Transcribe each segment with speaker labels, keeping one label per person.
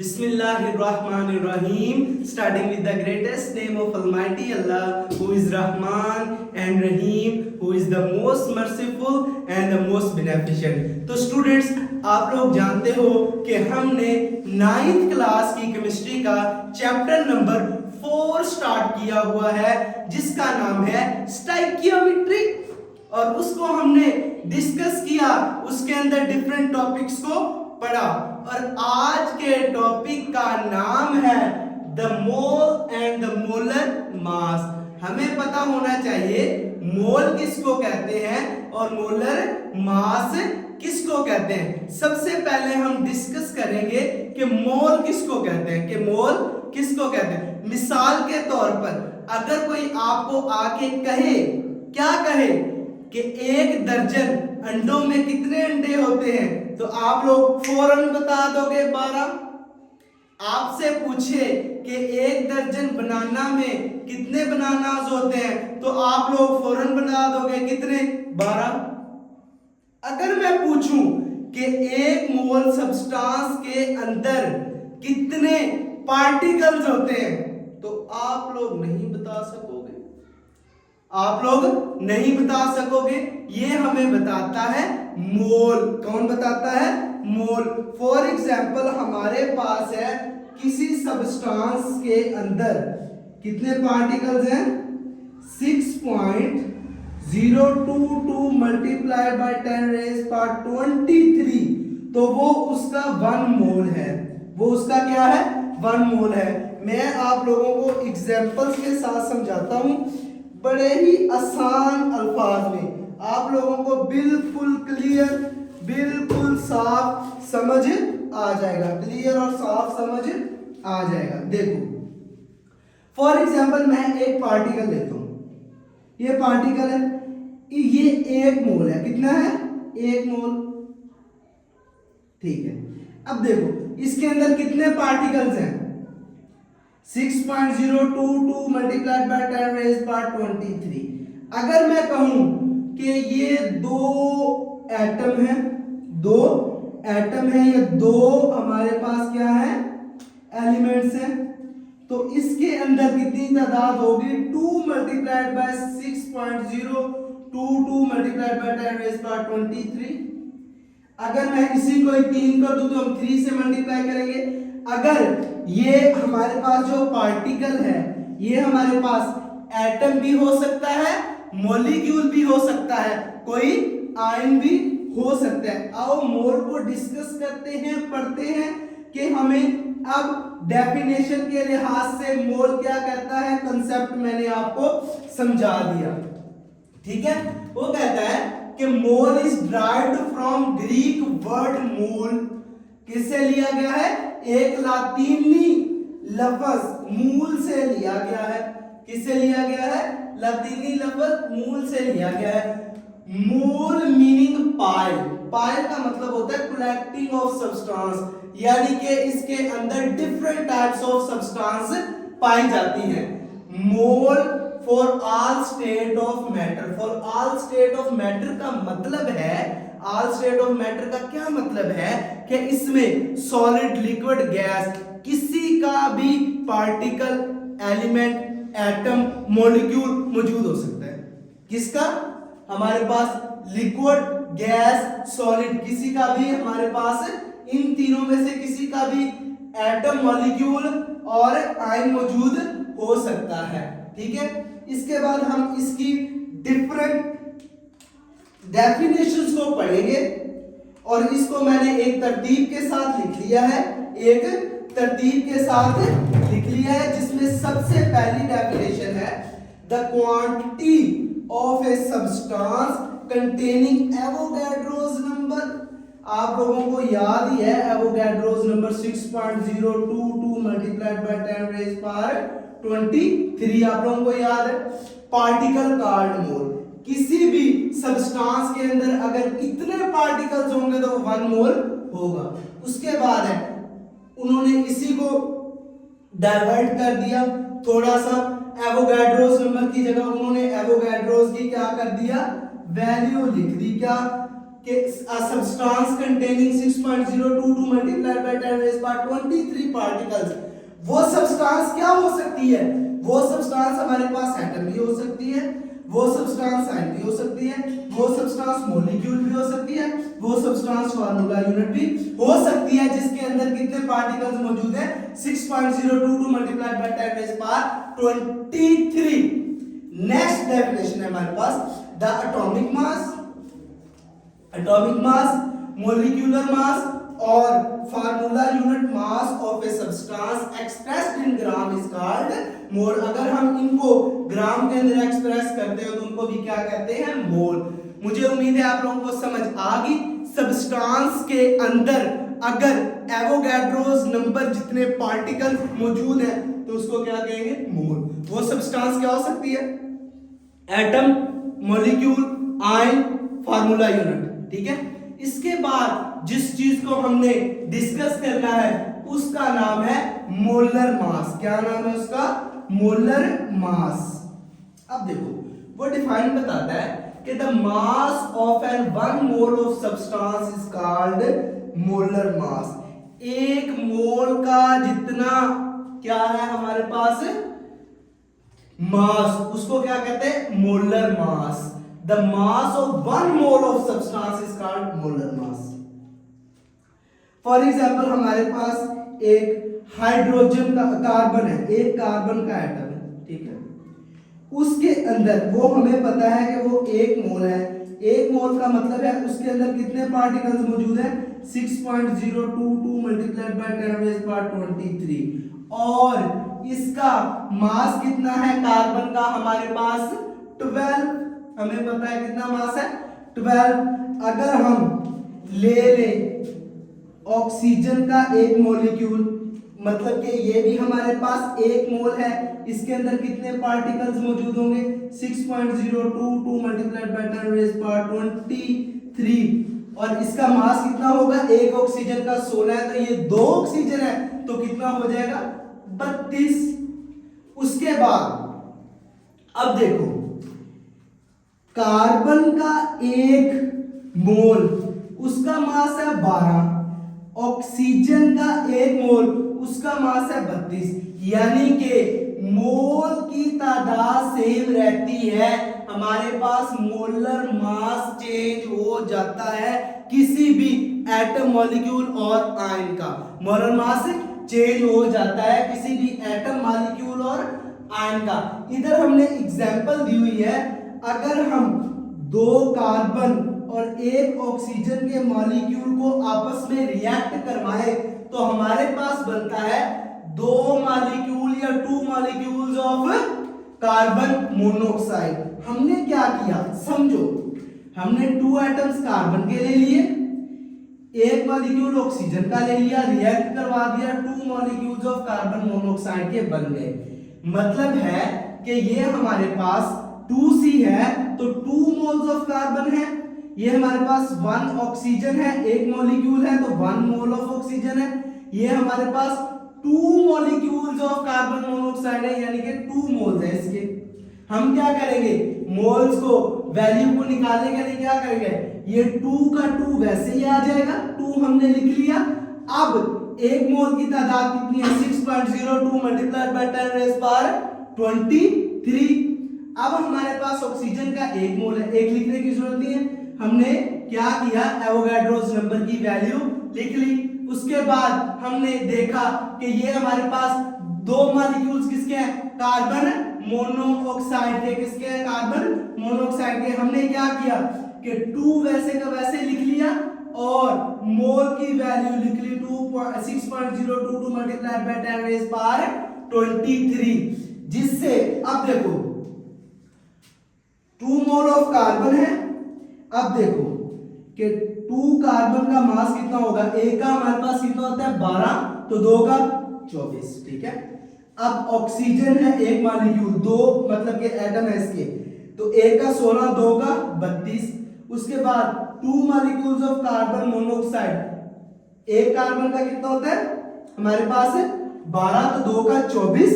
Speaker 1: Bismillahirrahmanirrahim. Starting with the greatest name of Almighty Allah, who is Rahman and Rahim, who is the most merciful and the most beneficent. तो students, आप लोग जानते हो कि हमने 9th class की chemistry का चैप्टर नंबर 4 स्टार्ट किया हुआ है, जिसका नाम है स्टाइकियोमेट्री, और उसको हमने डिस्कस किया, उसके अंदर डिफरेंट टॉपिक्स को पढ़ा। और आज के टॉपिक का नाम है the mole and the molar mass. हमें पता होना चाहिए मोल किसको कहते हैं और मोलर मास किसको कहते हैं। सबसे पहले हम डिस्कस करेंगे कि मोल किसको कहते हैं, कि मोल किसको कहते हैं। मिसाल के तौर पर अगर कोई आपको आके कहे, क्या कहे कि 1 दर्जन अंडों में कितने अंडे होते हैं, तो आप लोग फौरन बता दोगे 12। आपसे पूछे कि 1 दर्जन बनाना में कितने बनानास होते हैं, तो आप लोग फौरन बता दोगे कितने, 12। अगर मैं पूछूं कि 1 मोल सब्सटेंस के अंदर कितने पार्टिकल्स होते हैं, तो आप लोग नहीं बता सकोगे, आप लोग नहीं बता सकोगे। ये हमें बताता है मोल। कौन बताता है? मोल। फॉर एग्जाम्पल हमारे पास है किसी सब्सटेंस के अंदर कितने पार्टिकल्स हैं, 6.022 मल्टीप्लाइड बाय 10⁻23, तो वो उसका 1 मोल है। वो उसका क्या है? 1 मोल है। मैं आप लोगों को एग्जाम्पल्स के साथ समझाता हूं, बड़े ही आसान अल्फाज में, आप लोगों को बिल्कुल क्लियर, बिल्कुल साफ समझ आ जाएगा, क्लियर और साफ समझ आ जाएगा। देखो, फॉर एग्जांपल मैं एक पार्टिकल लेता हूं, ये पार्टिकल है, ये 1 मोल है। कितना है? 1 मोल। ठीक है। अब देखो इसके अंदर कितने पार्टिकल्स हैं, 6.022 मल्टीप्लाइड बाय 10⁻23। अगर मैं कहूं कि ये 2 एटम है, 2 एटम है, ये 2 हमारे पास क्या है, एलिमेंट्स हैं, तो इसके अंदर कितनी तादाद होगी, 2 मल्टीप्लाइड बाय 6.022 मल्टीप्लाइड बाय 10⁻23। अगर मैं इसी को 3 कर दूं तो हम 3 से मल्टीप्लाई करेंगे। अगर ये हमारे पास जो पार्टिकल है, ये हमारे पास एटम भी हो सकता है, मॉलिक्यूल भी हो सकता है, कोई आयन भी हो सकता है। आओ मोल को डिस्कस करते हैं, पढ़ते हैं कि हमें अब डेफिनेशन के लिहाज से मोल क्या कहता है। कंसेप्ट मैंने आपको समझा दिया, ठीक है। वो कहता है कि mole is derived from Greek word mole. किससे लिया गया है? एक लातीनी लफ्ज मूल से लिया गया है। किससे लिया गया है? लातीनी लफ्ज मूल से लिया गया है। मूल मीनिंग पाइल। पाइल का मतलब होता है कलेक्टिंग ऑफ सब्सटेंस, यानी कि इसके अंदर डिफरेंट टाइप्स ऑफ सब्सटेंस पाई जाती हैं। Mole for all state of matter. For all state of matter का मतलब है, ऑल स्टेट ऑफ मैटर का क्या मतलब है कि इसमें सॉलिड, लिक्विड, गैस, किसी का भी पार्टिकल, एलिमेंट, एटम, मॉलिक्यूल मौजूद हो सकता है। किसका? हमारे पास लिक्विड, गैस, सॉलिड, किसी का भी हमारे पास इन तीनों में से किसी का भी एटम, मॉलिक्यूल और आयन मौजूद हो सकता है, ठीक है। इसके बाद हम इसकी डिफरेंट डेफिनेशंस को पढ़ेंगे, और इसको मैंने एक तरतीब के साथ लिख लिया है, एक तरतीब के साथ लिख लिया है, जिसमें सबसे पहली डेफिनेशन है the quantity of a substance containing Avogadro's number. आप लोगों को याद ही है एवोगैड्रोस नंबर 6.022 मल्टीप्लाइड बाय 10⁻23। आप लोगों को याद है। पार्टिकल कार्ड मोल, किसी भी सब्सटेंस के अंदर अगर इतने पार्टिकल्स होंगे तो 1 मोल होगा। उसके बाद है उन्होंने इसी को डाइवर्ट कर दिया थोड़ा सा, एवोगैड्रोस नंबर की जगह उन्होंने एवोगैड्रोस की क्या कर दिया, वैल्यू लिख दी, क्या a substance containing 6.022 multiplied by 10 raised by 23 particles, वो सब्सटेंस क्या हो सकती है? वो सब्सटेंस हमारे पास एटम भी हो सकती है, वो सब्सटेंस साइन भी हो सकती है, वो सब्सटेंस मॉलिक्यूल भी हो सकती है, वो सब्सटेंस फार्मूला यूनिट भी हो सकती है, जिसके अंदर कितने पार्टिकल्स मौजूद हैं? 6.022 multiplied by 10 raise power 23। Next definition है हमारे पास the atomic mass, molecular mass और formula unit mass of a substance expressed in gram is called mole. अगर हम इनको ग्राम के अंदर एक्सप्रेस करते हो तो उनको भी क्या कहते हैं? मोल। मुझे उम्मीद है आप लोगों को समझ आ गई। सब्सटेंस के अंदर अगर एवोगैड्रोस नंबर जितने पार्टिकल मौजूद हैं तो उसको क्या कहेंगे? मोल। वो सब्सटेंस क्या हो सकती है? Atom, molecule, ion, formula unit. ठीक है। इसके बाद जिस चीज को हमने डिस्कस करना है उसका नाम है मोलर मास। क्या नाम है उसका? Molar mass. अब देखो वो डिफाइन बताता है कि the mass of an 1 mole of substance is called molar mass. एक मोल का जितना क्या है हमारे पास मास, उसको क्या कहते हैं? Molar mass. The mass of 1 mole of substance is called molar mass. For example हमारे पास एक हाइड्रोजन का कार्बन है, एक कार्बन का एटम है। ठीक है। उसके अंदर वो हमें पता है कि वो 1 मोल है। 1 मोल का मतलब है उसके अंदर कितने पार्टिकल्स मौजूद हैं? 6.022 मल्टीप्लाइड बाय 10 रेज़ पावर 23। और इसका मास कितना है कार्बन का? हमारे पास 12। हमें पता है कितना मास है? 12। अगर हम ले ऑक्सीजन का एक मॉलिक्यूल, मतलब कि ये भी हमारे पास 1 मोल है, इसके अंदर कितने पार्टिकल्स मौजूद होंगे? 6.022 मल्टीप्लाइड बाय 10 रेज़ पावर 23। और इसका मास कितना होगा? एक ऑक्सीजन का 16 है, तो ये 2 ऑक्सीजन है तो कितना हो जाएगा? 32। उसके बाद अब देखो कार्बन का 1 मोल उसका मास है 12, ऑक्सीजन का 1 मोल उसका मास है 32। यानी कि मोल की तादाद सेम रहती है, हमारे पास मोलर मास चेंज हो जाता है किसी भी एटम, मॉलिक्यूल और आयन का। मोलर मास चेंज हो जाता है किसी भी एटम, मॉलिक्यूल और आयन का। इधर हमने एग्जांपल दी हुई है, अगर हम 2 कार्बन और 1 ऑक्सीजन के मॉलिक्यूल को आपस में रिएक्ट करवाए तो हमारे पास बनता है 2 मॉलिक्यूल या 2 मॉलिक्यूल्स ऑफ कार्बन मोनोऑक्साइड। हमने क्या किया समझो, हमने 2 एटम्स कार्बन के ले लिए, 1 मॉलिक्यूल ऑक्सीजन का ले लिया, रिएक्ट करवा दिया, 2 मॉलिक्यूल्स ऑफ कार्बन मोनोऑक्साइड के बन गए। मतलब है कि ये हमारे पास 2C है तो 2 मोल्स ऑफ कार्बन है, ये हमारे पास 1 ऑक्सीजन है, 1 मॉलिक्यूल है तो 1 मोल ऑफ ऑक्सीजन है, ये हमारे पास 2 मॉलिक्यूल्स ऑफ कार्बन मोनोऑक्साइड है यानी कि 2 मोल्स है इसके। हम क्या करेंगे? मोल्स को वैल्यू को निकालने के लिए क्या करेंगे? ये 2 का 2 वैसे ही आ जाएगा, 2 हमने लिख लिया। अब 1 मोल की तादाद कितनी है? 6.02 मल्टीप्लाइड बाय 10 रेज़ पावर 23। अब हमारे पास ऑक्सीजन का 1 मोल है, 1 लिखने की जरूरत नहीं है, हमने क्या किया? एवोगैड्रोस नंबर की वैल्यू लिख ली। उसके बाद हमने देखा कि ये हमारे पास 2 मॉलिक्यूल्स किसके हैं? कार्बन मोनोऑक्साइड के। किसके हैं? कार्बन मोनोऑक्साइड के। हमने क्या किया कि 2 वैसे का वैसे लिख लिया और मोल की वैल्यू लिख ली 6.022 मल्टीप्लाइड बाय 10 रेज़ पावर 23, जिससे अब देखो 2 मोल ऑफ कार्बन है। अब देखो कि 2 कार्बन का मास कितना होगा? 1 का हमारे पास कितना होता है? 12, तो 2 का 24। ठीक है। अब ऑक्सीजन है 1 मॉलिक्यूल, 2 मतलब कि एटम है इसके, तो 1 का 16, 2 का 32। उसके बाद 2 molecules of carbon monoxide, 1 carbon का कितना होता है हमारे पास? 12, तो 2 का 24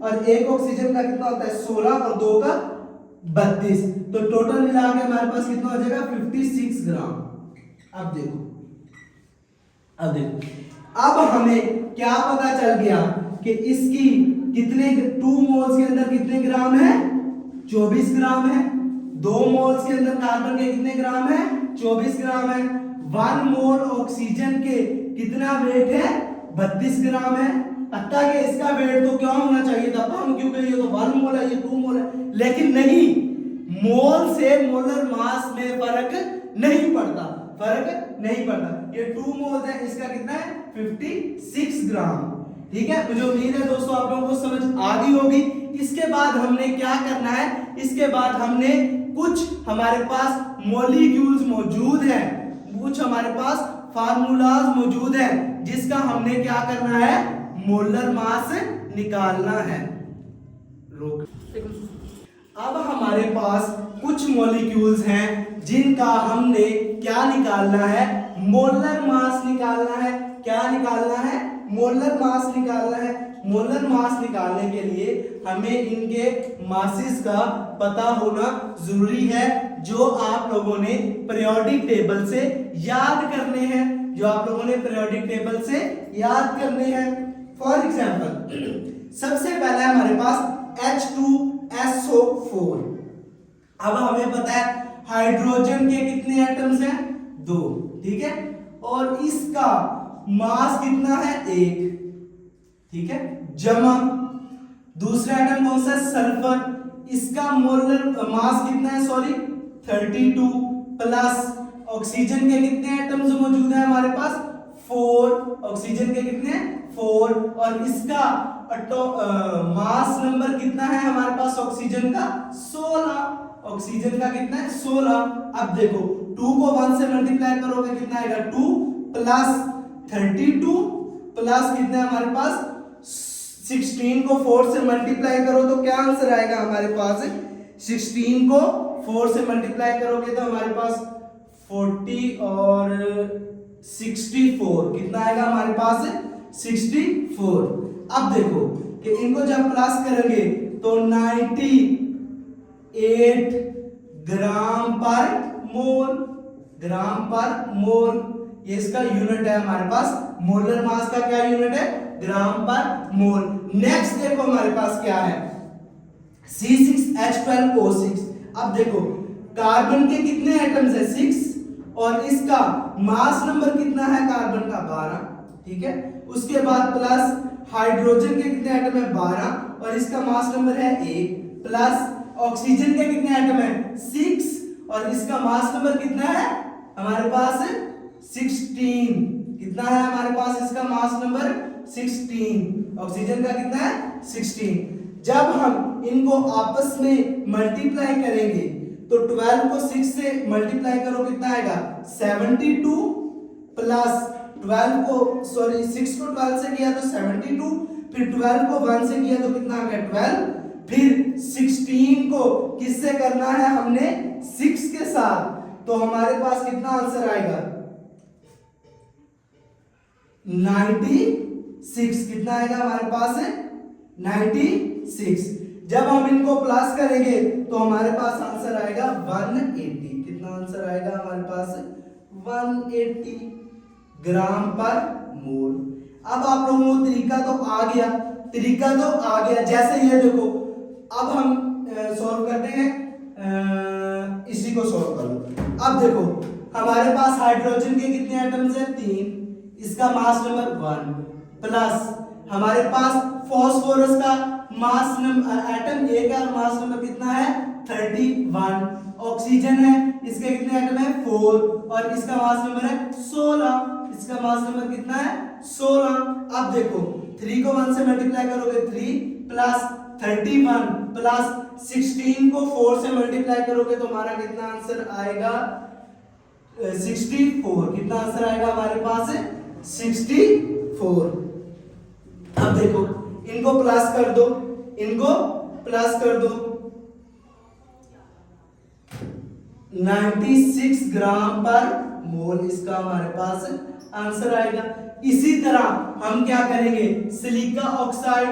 Speaker 1: और 1 ऑक्सीजन का कितना होता है? 16 और 2 का 32। तो टोटल मिला के हमारे पास कितना हो जाएगा? 56 ग्राम। अब देखो अब हमें क्या पता चल गया कि इसकी कितने 2 मोल्स के अंदर कितने ग्राम है, 24 ग्राम है। 2 मोल्स के अंदर कार्बन के कितने ग्राम है, 24 ग्राम है। 1 मोल ऑक्सीजन के कितना वेट है, 32 ग्राम है। पता कि इसका वेट तो क्या होना चाहिए था कम, क्योंकि ये तो 1 मोल है, ये 2 मोल है, लेकिन नहीं, मोल से मोलर मास में फर्क नहीं पड़ता, ये 2 मोल है, इसका कितना है 56 ग्राम। ठीक है, मुझे उम्मीद है दोस्तों आप लोगों को समझ आ गई होगी। इसके बाद हमने क्या करना है, इसके बाद हमने कुछ हमारे पास मॉलिक्यूल्स मौजूद हैं, कुछ हमारे पास फार्मूलाज मौजूद हैं, जिसका हमने क्या करना है, मोलर मास निकालना है। अब हमारे पास कुछ मॉलिक्यूल्स हैं जिनका हमने क्या निकालना है, मोलर मास निकालना है। क्या निकालना है, मोलर मास निकालना है। मोलर मास निकालने के लिए हमें इनके मासेस का पता होना जरूरी है, जो आप लोगों ने पीरियोडिक टेबल से याद करने हैं, फॉर एग्जांपल सबसे पहला है हमारे पास H2SO4। अब हमें पता है हाइड्रोजन के कितने एटम्स हैं, 2, ठीक है, और इसका मास कितना है, 1, ठीक है, जमा दूसरा एटम कौन सा है, सल्फर, इसका मोलर मास कितना है, 32, प्लस ऑक्सीजन के कितने एटम्स मौजूद हैं हमारे पास, 4, ऑक्सीजन के कितने 4, और इसका मास नंबर कितना है हमारे पास ऑक्सीजन का, 16, ऑक्सीजन का कितना है, 16। अब देखो 2 को 1 से मल्टीप्लाई करोगे कितना आएगा, 2 प्लस 32 प्लस कितना है हमारे पास 16 को 4 से मल्टीप्लाई करो तो क्या आंसर आएगा हमारे पास, 16 को 4 से मल्टीप्लाई करोगे तो हमारे पास 40 और 64 कितना आएगा हमारे पास, 64। अब देखो कि इनको जब प्लस करेंगे तो 98 ग्राम पर मोल, ये इसका यूनिट है हमारे पास, मोलर मास का क्या यूनिट है, ग्राम पर मोल। नेक्स्ट देखो हमारे पास क्या है, C6H12O6। अब देखो कार्बन के कितने एटम्स है, 6, और इसका मास नंबर कितना है कार्बन का, 12, ठीक है। उसके बाद प्लस हाइड्रोजन के कितने एटम है, 12, और इसका मास नंबर है 1, प्लस ऑक्सीजन के कितने एटम है, 6, और इसका मास नंबर कितना है हमारे पास, 16, कितना है हमारे पास इसका मास नंबर, 16, ऑक्सीजन का कितना है, 16। जब हम इनको आपस में मल्टीप्लाई करेंगे तो 12 को 6 से मल्टीप्लाई करो कितना आएगा, 72, प्लस 12 को 6 को 12 से किया तो 72, फिर 12 को 1 से किया तो कितना आ गया, 12, फिर 16 को किससे करना है हमने, 6 के साथ, तो हमारे पास कितना आंसर आएगा, 96, कितना आएगा हमारे पास है 96। जब हम इनको प्लस करेंगे तो हमारे पास आंसर आएगा 180, कितना आंसर आएगा हमारे पास, 180 ग्राम पर मोल। अब आप लोगों को तरीका तो आ गया, जैसे ये देखो, अब हम सॉल्व करते हैं, इसी को सॉल्व करो। अब देखो हमारे पास हाइड्रोजन के कितने एटम्स हैं, 3, इसका मास नंबर 1, प्लस हमारे पास फास्फोरस का मास नंबर एटम 1 और मास नंबर कितना है, 31, ऑक्सीजन है, इसके कितने एटम है, 4, और इसका मास नंबर है 16, इसका मास नंबर कितना है, 16। अब देखो 3 को 1 से मल्टीप्लाई करोगे 3, प्लस 31 प्लस 16 को 4 से मल्टीप्लाई करोगे तो हमारा कितना आंसर आएगा, 64, कितना आंसर आएगा हमारे पास है 64। अब देखो इनको प्लस कर दो, 96 ग्राम पर मोल इसका हमारे पास आंसर आएगा। इसी तरह हम क्या करेंगे, सिलिका ऑक्साइड।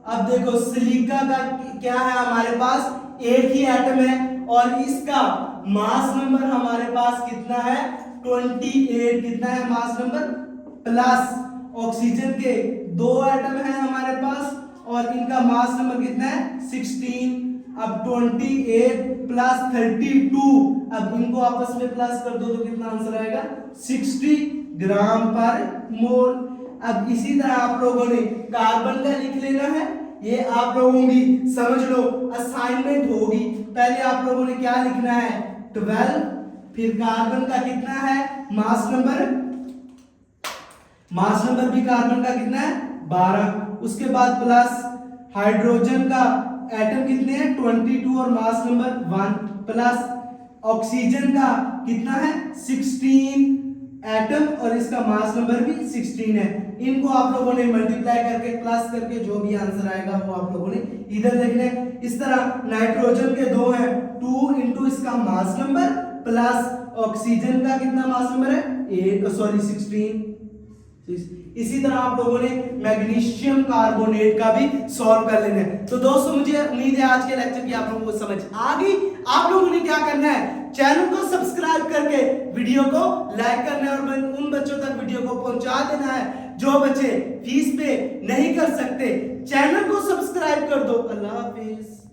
Speaker 1: अब देखो सिलिका का क्या है हमारे पास, 1 ही एटम है और इसका मास नंबर हमारे पास कितना है, 28 कितना है मास नंबर, प्लस ऑक्सीजन के 2 एटम है हमारे पास और इनका मास नंबर कितना है 16। अब 28 प्लस 32, अब इनको आपस में प्लस कर दो तो कितना आंसर आएगा 60 ग्राम पर मोल। अब इसी तरह आप लोगों ने कार्बन का लिख लेना है, ये आप लोगों की समझ लो असाइनमेंट होगी। पहले आप लोगों ने क्या लिखना है 12, फिर कार्बन का कितना है मास नंबर भी कार्बन का कितना है 12, उसके बाद प्लस हाइड्रोजन का एटम कितने हैं 22 और मास नंबर 1, प्लस ऑक्सीजन का कितना है 16 एटम और इसका मास नंबर भी 16 है। इनको आप लोगों ने मल्टीप्लाई करके प्लस करके जो भी आंसर आएगा वो आप लोगों ने इधर देखना है। इस तरह नाइट्रोजन के 2 हैं 2 इंटू इसका मास नंबर प्लस ऑक्सीजन का कितना मास नंबर है 16। इसी तरह आप लोगों ने मैग्नीशियम कार्बोनेट का भी सॉल्व कर लेना है। तो दोस्तों मुझे उम्मीद है आज के लेक्चर की आप लोगों को समझ आ गई। आप लोगों ने क्या करना है चैनल को सब्सक्राइब करके वीडियो को लाइक करना है और उन बच्चों तक वीडियो को पहुंचा देना है जो बच्चे फीस पे नहीं कर सकते। चैनल को सब्सक्राइब कर दो। अल्लाह हाफिज।